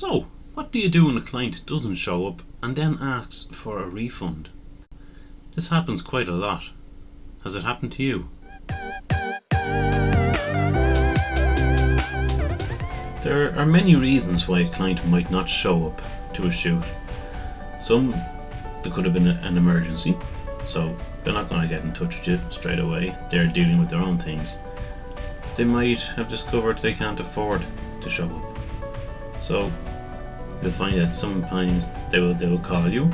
So, what do you do when a client doesn't show up and then asks for a refund? This happens quite a lot. Has it happened to you? There are many reasons why a client might not show up to a shoot. Some, there could have been an emergency, so they're not going to get in touch with you straight away. They're dealing with their own things. They might have discovered they can't afford to show up. So you'll find that sometimes they will call you.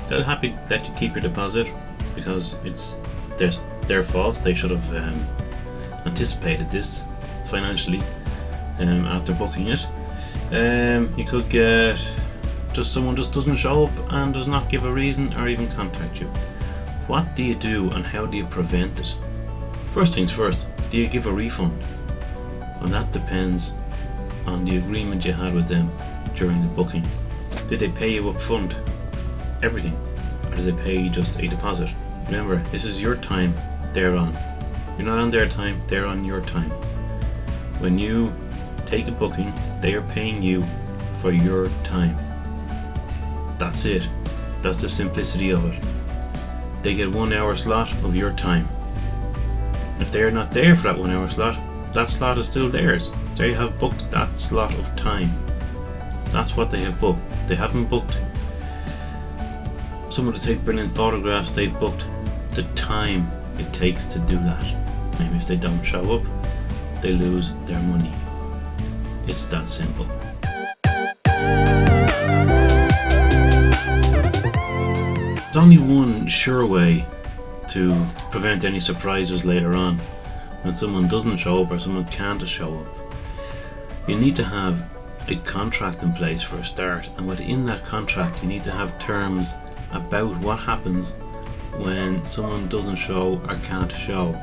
They'll happy to let you keep your deposit because it's their fault. They should have anticipated this financially after booking it. You could get someone just doesn't show up and does not give a reason or even contact you. What do you do and how do you prevent it? First things first, do you give a refund? Well, that depends on the agreement you had with them during the booking. Did they pay you up front everything, or did they pay you just a deposit? Remember, this is your time they're on. You're not on their time, they're on your time. When you take a booking, they are paying you for your time. That's it. That's the simplicity of it. They get 1 hour slot of your time. If they're not there for that 1 hour slot, that slot is still theirs. They have booked that slot of time. That's what they have booked. They haven't booked someone to take brilliant photographs. They've booked the time it takes to do that. And if they don't show up, they lose their money. It's that simple. There's only one sure way to prevent any surprises later on when someone doesn't show up or someone can't show up. You need to have a contract in place for a start, and within that contract you need to have terms about what happens when someone doesn't show or can't show.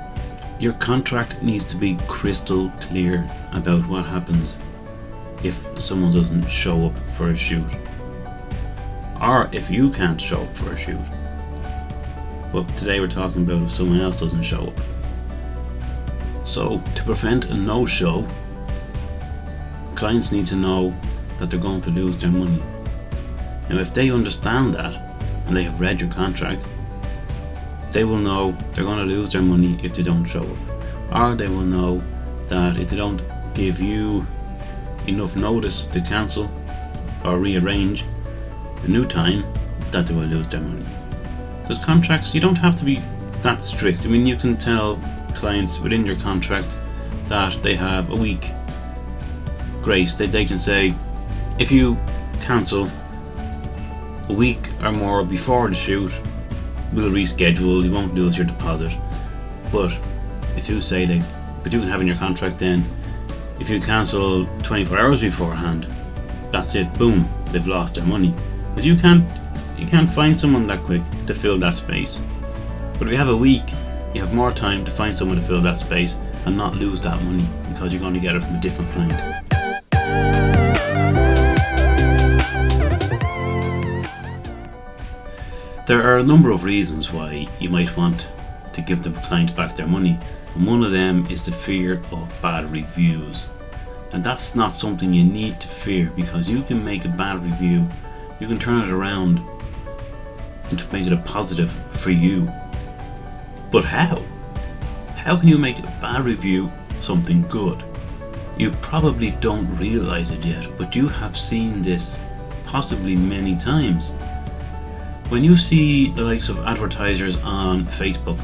Your contract needs to be crystal clear about what happens if someone doesn't show up for a shoot, or if you can't show up for a shoot. But today we're talking about if someone else doesn't show up. So to prevent a no-show, clients need to know that they're going to lose their money. Now if they understand that and they have read your contract, they will know they're going to lose their money if they don't show up, or they will know that if they don't give you enough notice to cancel or rearrange a new time, that they will lose their money. Because contracts, you don't have to be that strict. I mean, you can tell clients within your contract that they have a week grace. They can say, if you cancel a week or more before the shoot, we'll reschedule, you won't lose your deposit. But if you say but you can have in your contract then, if you cancel 24 hours beforehand, that's it, boom, they've lost their money. Because you can't find someone that quick to fill that space. But if you have a week, you have more time to find someone to fill that space and not lose that money because you're going to get it from a different client. There are a number of reasons why you might want to give the client back their money, and one of them is the fear of bad reviews. And that's not something you need to fear, because you can make a bad review, you can turn it around and to make it a positive for you. But how? How can you make a bad review something good? You probably don't realize it yet, but you have seen this possibly many times. When you see the likes of advertisers on Facebook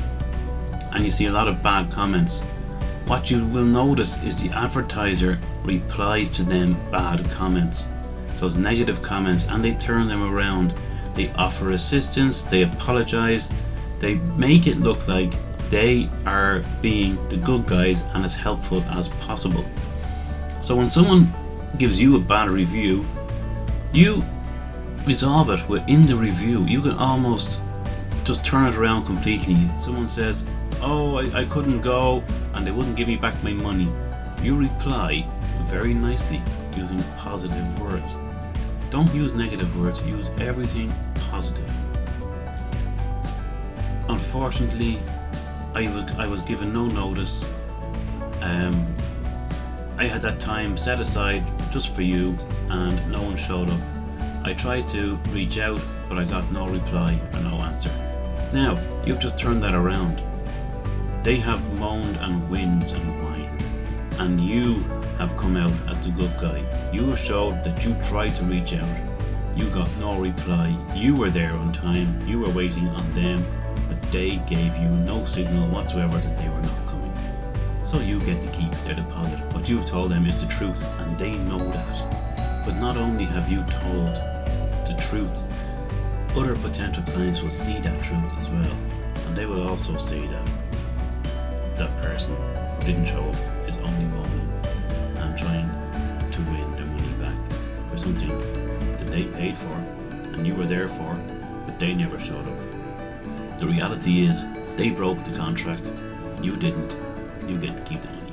and you see a lot of bad comments, what you will notice is the advertiser replies to them bad comments, those negative comments, and they turn them around. They offer assistance, they apologize, they make it look like they are being the good guys and as helpful as possible. So when someone gives you a bad review, you resolve it within the review. You can almost just turn it around completely. Someone says, oh, I couldn't go and they wouldn't give me back my money. You reply very nicely using positive words. Don't use negative words, use everything positive. Unfortunately, I was given no notice I had that time set aside just for you and no one showed up. I tried to reach out, but I got no reply or no answer. Now, you've just turned that around. They have moaned and whined and whined, and you have come out as the good guy. You have showed that you tried to reach out. You got no reply. You were there on time. You were waiting on them, but they gave you no signal whatsoever that they were not coming. So you get to keep their deposit. What you've told them is the truth, and they know that. But not only have you told the truth, other potential clients will see that truth as well, and they will also see that that person who didn't show up is only moaning and trying to win their money back for something that they paid for and you were there for, but they never showed up. The reality is they broke the contract, you didn't. You get to keep the money.